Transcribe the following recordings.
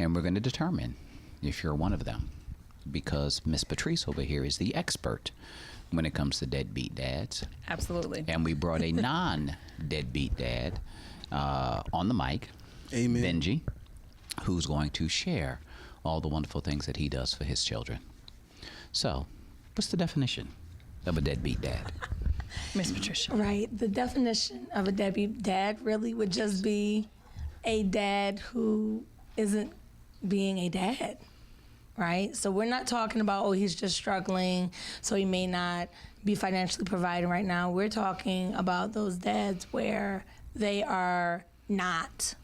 And we're going to determine if you're one of them, because Miss Patrice over here is the expert when it comes to deadbeat dads. Absolutely. And we brought a non-deadbeat dad on the mic, Amen. Benji, who's going to share all the wonderful things that he does for his children. So, what's the definition of a deadbeat dad? Miss Patricia. Right. The definition of a deadbeat dad really would just be a dad who isn't being a dad, right? So we're not talking about, oh, he's just struggling, so he may not be financially providing right now. We're talking about those dads where they are not.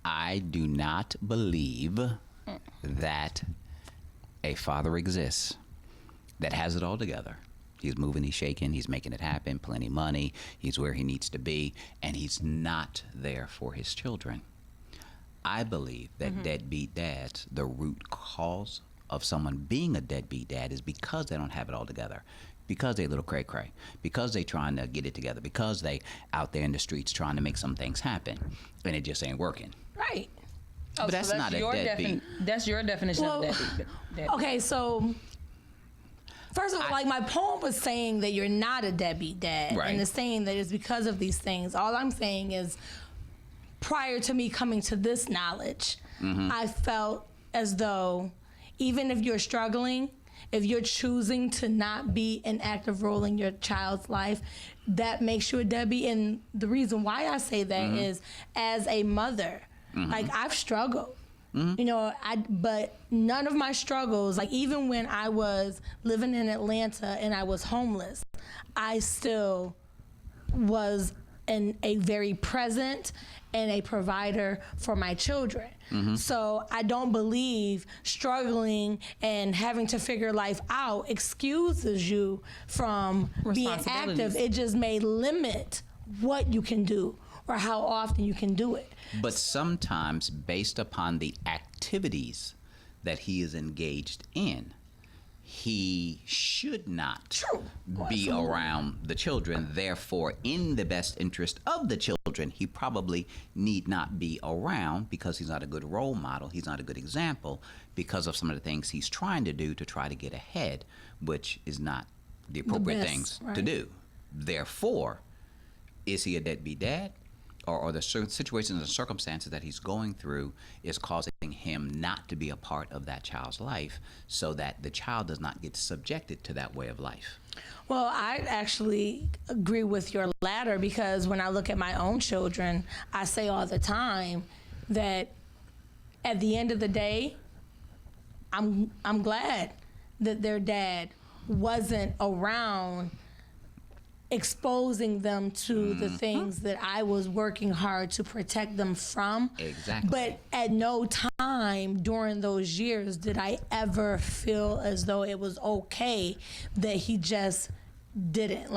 I do not believe that a father exists that has it all together. He's moving, he's shaking, he's making it happen, plenty of money, he's where he needs to be, and he's not there for his children. I believe that deadbeat dads, the root cause of someone being a deadbeat dad is because they don't have it all together, because they a little cray-cray, because they trying to get it together, because they out there in the streets trying to make some things happen, and it just ain't working. Right. But that's not a deadbeat. That's your definition of deadbeat. Okay, so first of all, like my poem was saying that you're not a deadbeat dad, Right. and it's saying that it's because of these things. All I'm saying is, prior to me coming to this knowledge, I felt as though even if you're struggling, if you're choosing to not be an active role in your child's life, that makes you a deadbeat. And the reason why I say that is, as a mother, like I've struggled. You know, but none of my struggles, like even when I was living in Atlanta and I was homeless, I still was a very present and a provider for my children. So I don't believe struggling and having to figure life out excuses you from being active. It just may limit what you can do or how often you can do it. But sometimes, based upon the activities that he is engaged in, he should not be around the children. Therefore, in the best interest of the children, he probably need not be around because he's not a good role model. He's not a good example because of some of the things he's trying to do to try to get ahead, which is not the appropriate things to do. Therefore, is he a deadbeat dad? Or the situations and circumstances that he's going through is causing him not to be a part of that child's life so that the child does not get subjected to that way of life? Well, I actually agree with your latter, because when I look at my own children, I say all the time that at the end of the day, I'm glad that their dad wasn't around exposing them to the things that I was working hard to protect them from. Exactly. But at no time during those years did I ever feel as though it was okay that he just didn't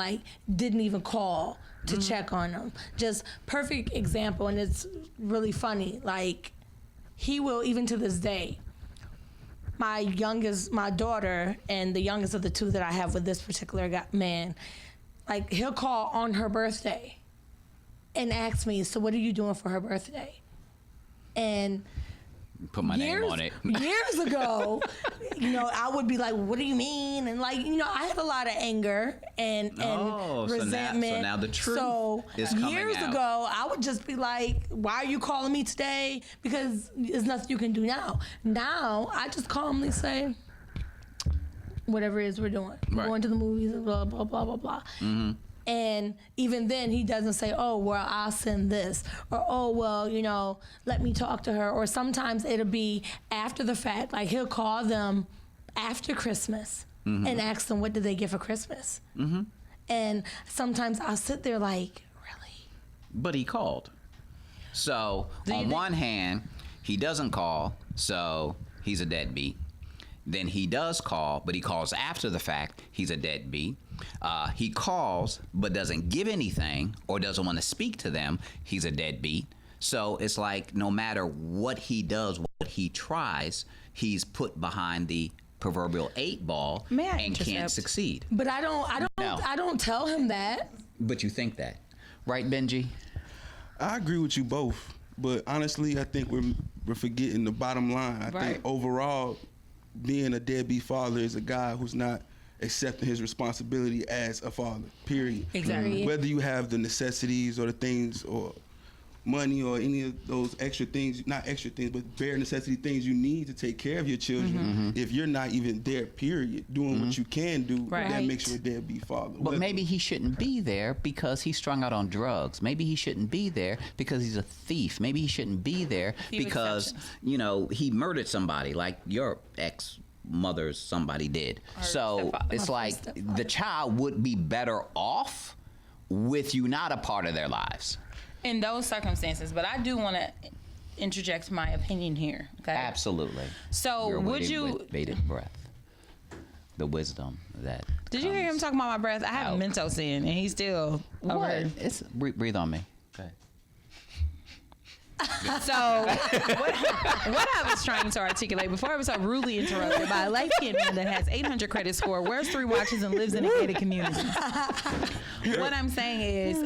even call to check on them. Just perfect example, and it's really funny. Like, he will, even to this day, my daughter, and the youngest of the two that I have with this particular man, like, he'll call on her birthday and ask me, so what are you doing for her birthday? And put my name on it. Years ago, I would be like, what do you mean? And I had a lot of anger and resentment. So now the truth is coming years out. ago, I would just be like, why are you calling me today? Because there's nothing you can do now. Now, I just calmly say, whatever it is we're doing. We're going to the movies, blah, blah, blah, blah, blah. And even then, he doesn't say, oh, well, I'll send this. Or, oh, well, let me talk to her. Or sometimes it'll be after the fact. Like, he'll call them after Christmas and ask them, what did they get for Christmas? And sometimes I'll sit there like, really? But he called. So, on one hand, he doesn't call, so he's a deadbeat. Then he does call, but he calls after the fact. He's a deadbeat. He calls, but doesn't give anything or doesn't want to speak to them. He's a deadbeat. So it's like no matter what he does, what he tries, he's put behind the proverbial 8 ball and can't succeed. But I don't tell him that. But you think that, right, Benji? I agree with you both, but honestly, I think we're we're forgetting the bottom line. I think overall, being a deadbeat father is a guy who's not accepting his responsibility as a father, period. Exactly. Whether you have the necessities or the things or money or any of those extra things, not extra things, but bare necessity things you need to take care of your children. If you're not even there, period, doing what you can do, that makes you a deadbeat father. But maybe he shouldn't be there because he's strung out on drugs. Maybe he shouldn't be there because he's a thief. Maybe he shouldn't be there because, you know, he murdered somebody like your ex-mother's somebody did. So it's like the child would be better off with you not a part of their lives. In those circumstances, but I do want to interject my opinion here. Okay. Absolutely. So You're would waiting you? with bated breath. The wisdom that. Did you hear him talking about my breath? I have Mentos in, and he's still over. It's breathe on me. Go ahead. So what I was trying to articulate before I was so rudely interrupted by a light-skinned man that has 800 credit score, wears 3 watches, and lives in a gated community. What I'm saying is,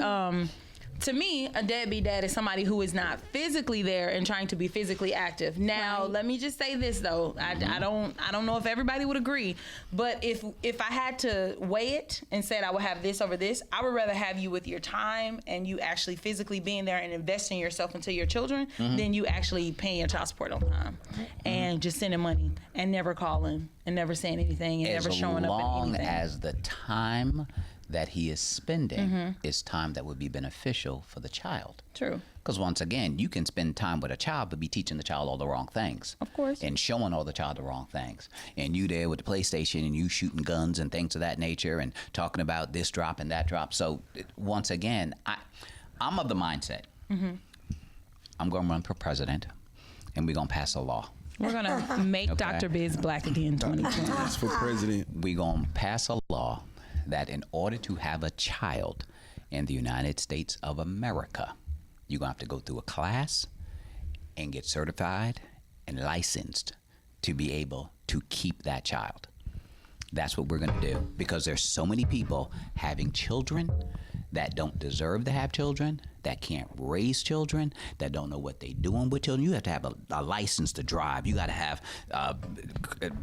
to me, a deadbeat dad is somebody who is not physically there and trying to be physically active. Now, let me just say this though. I don't know if everybody would agree, but if I had to weigh it and said I would have this over this, I would rather have you with your time and you actually physically being there and investing yourself into your children than you actually paying your child support on time and just sending money and never calling and never saying anything and never showing up at anything. As long as the time that he is spending is time that would be beneficial for the child. True. Because once again, you can spend time with a child but be teaching the child all the wrong things. Of course. And showing all the child the wrong things. And you there with the PlayStation and you shooting guns and things of that nature and talking about this drop and that drop. So once again, I'm of the mindset. I'm going to run for president and we're going to pass a law. We're going to make Dr. Biz black again 2020. That's for president. We're going to pass a law that in order to have a child in the United States of America, you're going to have to go through a class and get certified and licensed to be able to keep that child. That's what we're going to do because there's so many people having children that don't deserve to have children, that can't raise children, that don't know what they're doing with children. You have to have a license to drive. You got to have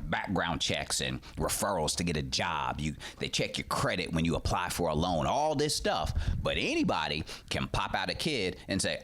background checks and referrals to get a job. They check your credit when you apply for a loan, all this stuff. But anybody can pop out a kid and say,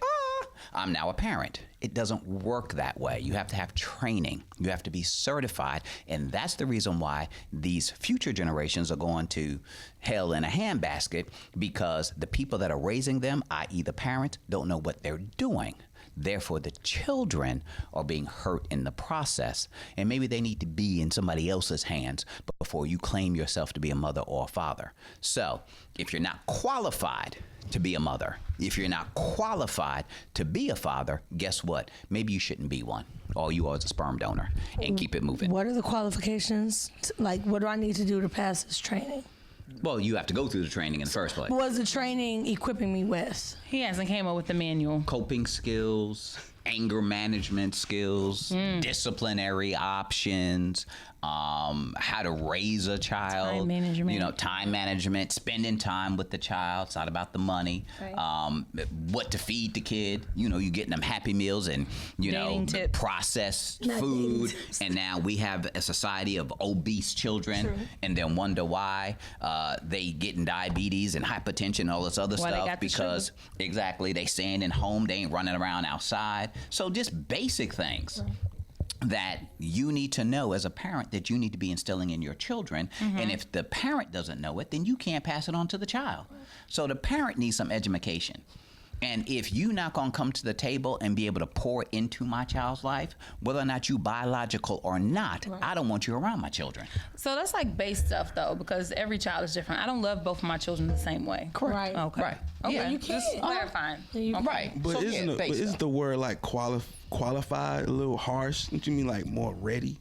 I'm now a parent. It doesn't work that way. You have to have training. You have to be certified. And that's the reason why these future generations are going to hell in a handbasket, because the people that are raising them, i.e. the parents, don't know what they're doing. Therefore, the children are being hurt in the process. And maybe they need to be in somebody else's hands before you claim yourself to be a mother or a father. So if you're not qualified to be a mother, if you're not qualified to be a father, guess what? Maybe you shouldn't be one. All you are is a sperm donor, and keep it moving. What are the qualifications? Like, what do I need to do to pass this training? Well, you have to go through the training in the first place. What was the training equipping me with? He hasn't came up with the manual. Coping skills, anger management skills, disciplinary options, how to raise a child. Time management. You know, time management, spending time with the child. It's not about the money. Right. What to feed the kid. You know, you're getting them Happy Meals and, Dating tips. processed food. And now we have a society of obese children. True. And then wonder why they getting diabetes and hypertension and all this other Why they stuff got the because exactly they staying in home, they ain't running around outside. So just basic things that you need to know as a parent that you need to be instilling in your children. And if the parent doesn't know it, then you can't pass it on to the child. So the parent needs some education. And if you're not going to come to the table and be able to pour into my child's life, whether or not you biological or not, I don't want you around my children. So that's like base stuff though, because every child is different. I don't love both of my children the same way. Correct. Right. Okay. Right. Okay. Yeah, you can't. Just clarifying. Right. But So, isn't the word like qualified a little harsh? Don't you mean like more ready?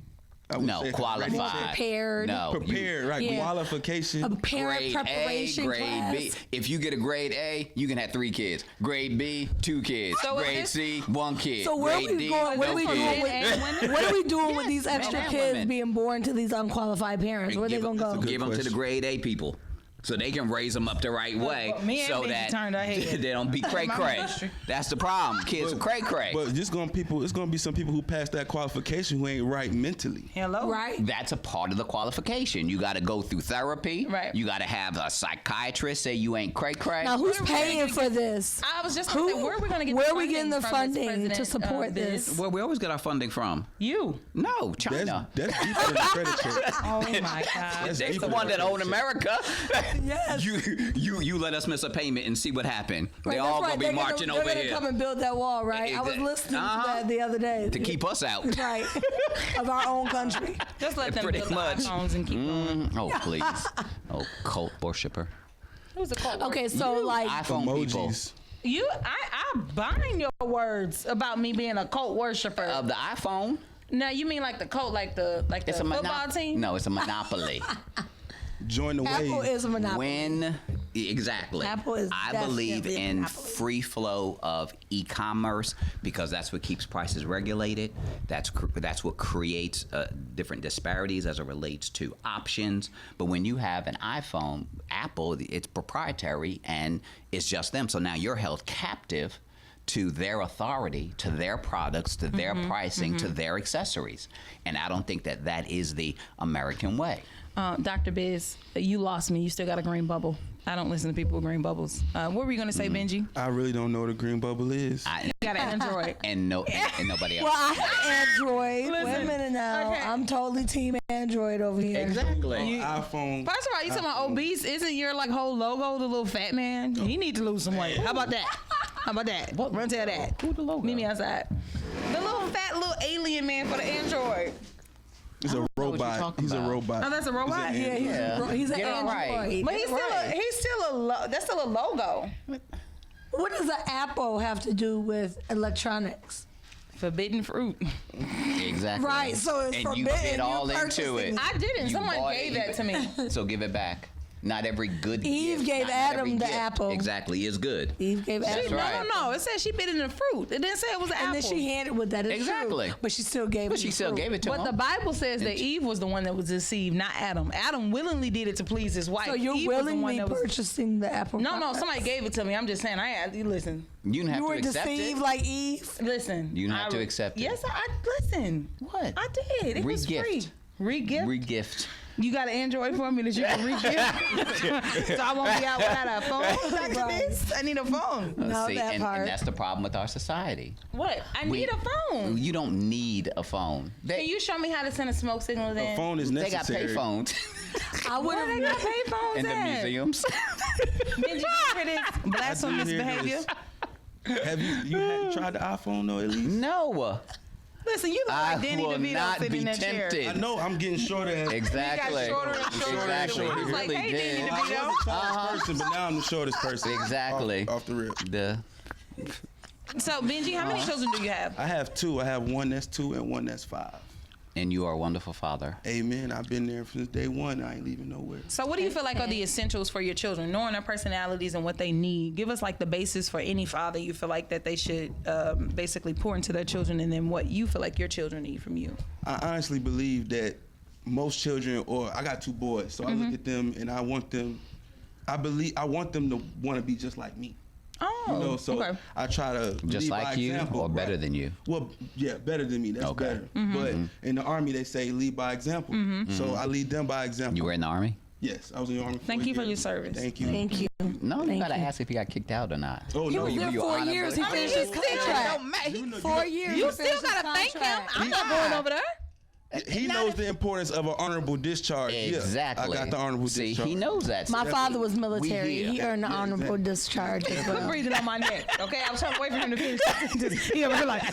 I would No, say qualified. ready, More prepared. No. prepared, right? Yeah. Qualification. A parent Grade preparation A, grade class. B. If you get a grade A, you can have 3 kids. Grade B, 2 kids. So is grade this- C, 1 kid. So where are grade we D, going? What no are we kid. doing with? What are we doing with these men extra and kids women. being born to these unqualified parents? Where are they gonna go? Good Give them to the question. grade A people. So they can raise them up the right way, me and so Benji that turned our head. they don't be cray-cray. That's the problem. Kids are cray-cray. But it's gonna be some people who pass that qualification who ain't right mentally. Hello. Right. That's a part of the qualification. You got to go through therapy. Right. You got to have a psychiatrist say you ain't cray-cray. Now, who's paying for this? I was just going to say, where are we going to get Where the are we funding getting the from funding this to president support of this? Where we always get our funding from? You. No, China. That's deeper than the credit check. Oh my God. That's They're deeper the than one that credit own check. America. Yes. You let us miss a payment and see what happened. Right, They're that's all right. gonna be marching over They're here gonna come and build that wall, right? I was listening to that the other day. to keep us out. Right. Of our own country. Just let them Pretty build the much. iPhones and keep going. Oh please, oh cult worshiper. Who's a cult? Okay, so like iPhone people Emojis. You, I bind your words about me being a cult worshiper. of the iPhone. Now you mean like the cult, like the It's a football team? No, it's a monopoly. Join the Apple wave. is a monopoly. When exactly? Apple is I believe definitely a in monopoly. free flow of e-commerce because that's what keeps prices regulated. That's what creates different disparities as it relates to options. But when you have an iPhone, Apple, it's proprietary and it's just them. So now you're held captive to their authority, to their products, to their pricing, to their accessories. And I don't think that that is the American way. Dr. Biz, you lost me. You still got a green bubble. I don't listen to people with green bubbles. What were you going to say, Benji? I really don't know what a green bubble is. You got an Android. And nobody else. well, I have Android. Listen, Wait a minute now. okay. I'm totally team Android over here. Exactly. iPhone. First of all, you talking about obese? Isn't your like whole logo the little fat man? He need to lose some weight. How about that? How about that? Run tell that. Who the logo? Meet me outside. The little fat little alien man for the Android. He's a know what you're robot. talking He's a about. robot. Oh, that's a robot? He's an Yeah, he's an Get it right. Android. But he's still that's still a logo. What does an Apple have to do with electronics? Forbidden fruit. Exactly. Right, so it's and you forbidden. fit all You're into it. purchasing I didn't. You Someone bought gave it. that to me. So give it back. Not every good Eve gift, gave not Adam every the gift apple. Exactly, is good. Eve gave That's Adam. right. No. It said she bit in the fruit. It didn't say it was an And apple. then she handed with that. It's Exactly. true, but she still gave But him she the still fruit. gave it to But him. the Bible says that Eve was the one that was deceived, not Adam. Adam willingly did it to please his wife. So you're Eve was the one willingly that was. purchasing the apple? No, products? somebody gave it to me. I'm just saying. I had listen. You didn't have You to were accept deceived it. like Eve. Listen. You didn't have to accept it. Yes, I listen. What? I did. It was Re-gift. free. Re-gift? Regift. You got an Android for me that you can re-gift? So I won't be out without a phone? Dr. Right. Biz? I need a phone. No, See, that part. and that's the problem with our society. What? I need a phone. You don't need a phone. Can you show me how to send a smoke signal then? A phone is They got necessary. pay phones I would Where they got have. payphones in the at? museums. Benji, you hear this blasphemous hear behavior? this. Have you tried the iPhone though at least? No. Listen, you look I like Danny will DeVito not sitting be in that chair. tempted. I know I'm getting shorter. Exactly. He got shorter and shorter. Exactly. I was He like, really hey, did. Danny I was the DeVito. tallest person, but now I'm the shortest person. Exactly. Off the rip. The So, Benji, how many children do you have? I have two. I have one that's 2 and one that's 5. and you are a wonderful father. Amen. I've been there since day one. I ain't leaving nowhere. So what do you feel like are the essentials for your children, knowing their personalities and what they need? Give us like the basis for any father you feel like that they should basically pour into their children, and then what you feel like your children need from you. I honestly believe that most children, or I got 2 boys, so I look at them and I want them to want to be just like me. Oh, You know, so okay. I try to Just lead like by you example, or better right? than you? Well, yeah, better than me. That's Okay. better. But in the Army, they say lead by example. So I lead them by example. You were in the Army? Yes, I was in the Army. Thank you for your service. Thank you. Thank you. No, you Thank gotta you. ask if he got kicked out or not. Oh He no, was there you 4 honorably- years. He I mean, finished his contract. 4 years. You he still finished his gotta thank him. contract. I'm not going over there. he knows the importance of an honorable discharge. Exactly. Yeah, I got the honorable See, discharge. he knows that. My father was military. here. He earned an Yeah, honorable exactly. discharge as Quit well. breathing on my neck, okay? I was trying to wait for him to finish the sentence. He over here like,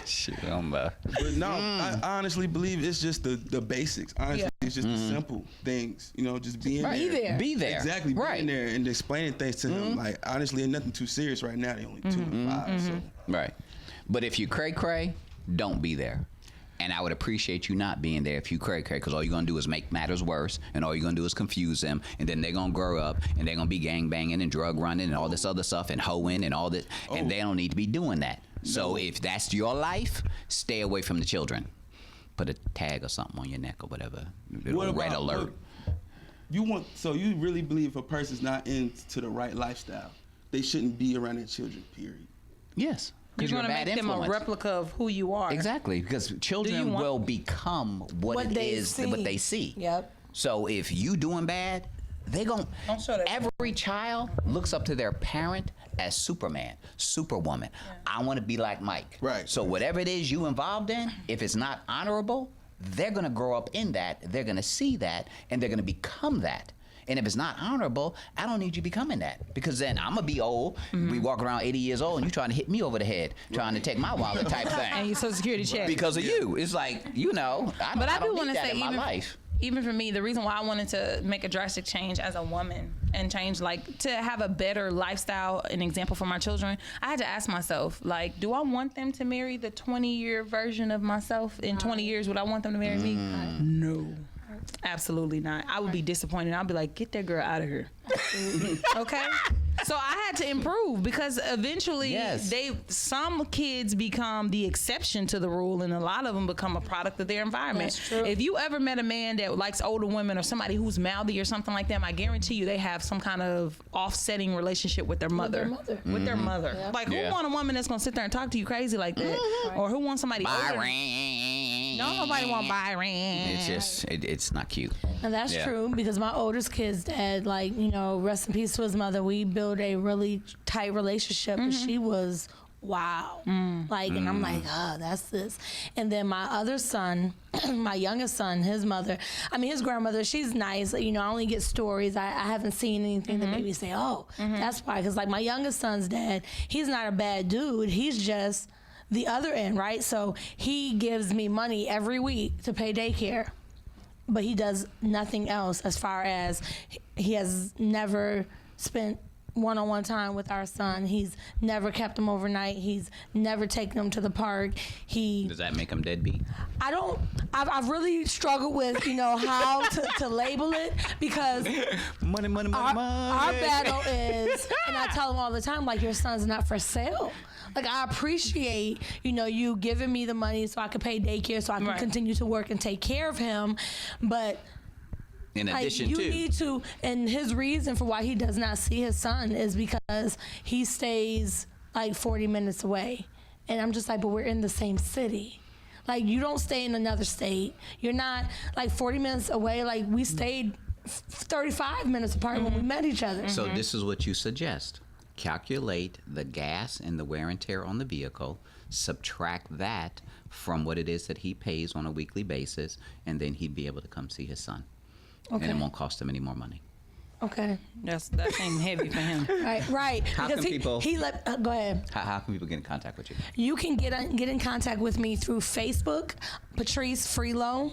Shit, But no, I honestly believe it's just the basics. Honestly, it's just the simple things. You know, just being Right. there. Be there. Be there. Exactly, Right. being there and explaining things to them. Like honestly, ain't nothing too serious right now. They only 2 and 5. So Right. But if you cray-cray, don't be there. And I would appreciate you not being there if you cray-cray, because all you're going to do is make matters worse, and all you're going to do is confuse them, and then they're going to grow up, and they're going to be gang-banging and drug-running and all this other stuff and hoeing and all this, and they don't need to be doing that. So if that's your life, stay away from the children. Put a tag or something on your neck or whatever. Little red alert. you really believe if a person's not into the right lifestyle, they shouldn't be around their children, period? Yes. Because you want to make them a replica of who you are. Exactly, because children will become what they see. Yep. So if you doing bad, Don't show that. every child looks up to their parent as Superman, Superwoman. I want to be like Mike. Right. So whatever it is you involved in, if it's not honorable, they're going to grow up in that, they're going to see that, and they're going to become that. And if it's not honorable, I don't need you becoming that, because then I'm going to be old. We walk around 80 years old and you trying to hit me over the head, trying to take my wallet type thing. And your Social Security check. Because of you. It's like, I don't need that in my life. Even for me, the reason why I wanted to make a drastic change as a woman and change, like, to have a better lifestyle, an example for my children, I had to ask myself, like, do I want them to marry the 20-year version of myself? In 20 years, would I want them to marry me? No. Absolutely not. I would be disappointed. I'd be like, get that girl out of here. Okay? So I had to improve, because eventually some kids become the exception to the rule, and a lot of them become a product of their environment. That's true. If you ever met a man that likes older women or somebody who's mouthy or something like that, I guarantee you they have some kind of offsetting relationship with their mother. With their mother. Yeah. Like, who want a woman that's going to sit there and talk to you crazy like that? Or who wants somebody older? Byron. No, nobody want Byron. It's just, it's not cute. And that's true, because my oldest kid's dad, like, rest in peace to his mother, we built a really tight relationship, and she was wow. Like, and I'm like, that's this. And then my other son, my youngest son, his mother, his grandmother, she's nice. I only get stories. I haven't seen anything that made me say, that's why. Because, like, my youngest son's dad, he's not a bad dude. He's just the other end, right? So he gives me money every week to pay daycare, but he does nothing else, as far as he has never spent one-on-one time with our son. He's never kept him overnight. He's never taken him to the park. Does that make him deadbeat? I've really struggled with, how to label it, because Money. our battle is, and I tell him all the time, like, your son's not for sale. Like, I appreciate, you giving me the money so I can pay daycare, so I can continue to work and take care of him. But in addition you need to, and his reason for why he does not see his son is because he stays like 40 minutes away. And I'm just like, but we're in the same city. Like, you don't stay in another state. You're not like 40 minutes away. Like, we stayed 35 minutes apart when we met each other. So this is what you suggest. Calculate the gas and the wear and tear on the vehicle, subtract that from what it is that he pays on a weekly basis, and then he'd be able to come see his son. Okay. And it won't cost him any more money. Okay. That seemed heavy for him. Right. How because can people? Go ahead. How can people get in contact with you? You can get in contact with me through Facebook, Patrice Freelo,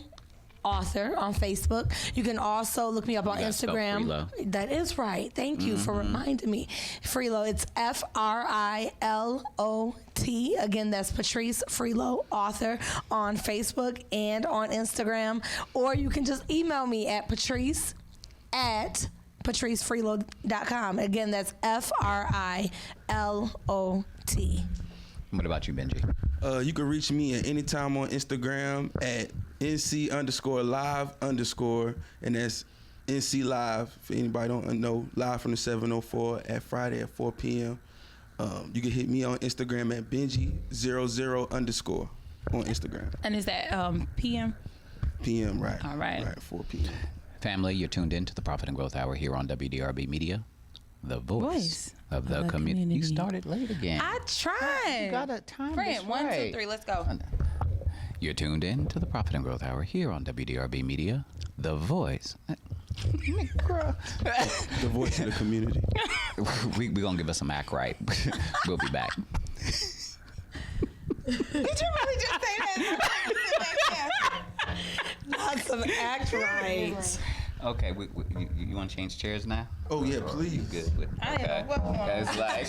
author on Facebook. You can also look me up on Instagram. Freelo. That is right. Thank you for reminding me. Freelo. It's Frilot. Again, that's Patrice Freelo, author, on Facebook and on Instagram. Or you can just email me at patricefreelo.com. Again, that's Frilot. What about you, Benji? You can reach me at any time on Instagram at NC_live_, and that's NC Live, for anybody don't know, live from the 704 at Friday at 4 p.m. You can hit me on Instagram at Benji00_ on Instagram. And is that PM? PM, right. All right. Right, 4 p.m. Family, you're tuned in to the Profit and Growth Hour here on WDRB Media, the voice of the community. You started late again. I tried. You got a time. Friend, 1, 2, 3, let's go. You're tuned in to the Profit and Growth Hour here on WDRB Media, the voice. The voice of the community. We're going to give us some act right. We'll be back. Did you really just say that? Not some act right. Okay, you want to change chairs now? Oh, yeah, please. Good. Okay. It's like,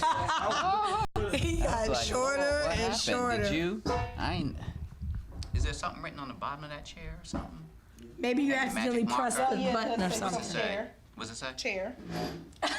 He got like, shorter what and happened? shorter. Did you? Is there something written on the bottom of that chair or something? Maybe you Magic accidentally marker? pressed the button or What's it something. say? What's it say? Chair.